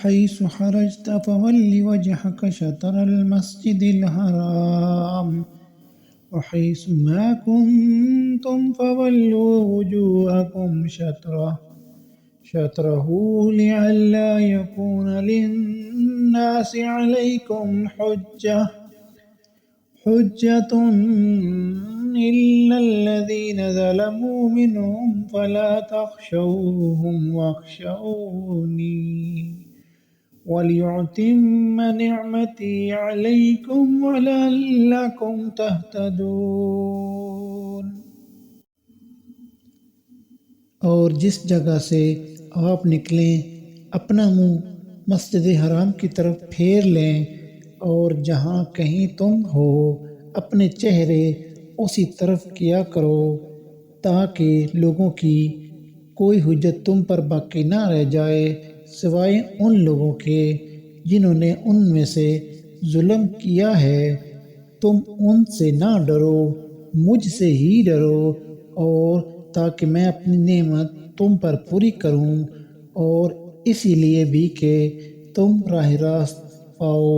وحيث خرجت فول وجهك شطر المسجد الحرام وحيث ما كنتم فولوا وجوهكم شطره لئلا يكون للناس عليكم حجة إلا الذين ظلموا منهم فلا تخشوهم واخشوني وليتم نعمتي عليكم ولعلكم تهتدون۔ اور جس جگہ سے آپ نکلیں اپنا منہ مسجد حرام کی طرف پھیر لیں، اور جہاں کہیں تم ہو اپنے چہرے اسی طرف کیا کرو تاکہ لوگوں کی کوئی حجت تم پر باقی نہ رہ جائے سوائے ان لوگوں کے جنہوں نے ان میں سے ظلم کیا ہے۔ تم ان سے نہ ڈرو، مجھ سے ہی ڈرو، اور تاکہ میں اپنی نعمت تم پر پوری کروں، اور اسی لیے بھی کہ تم راہ راست پاؤ۔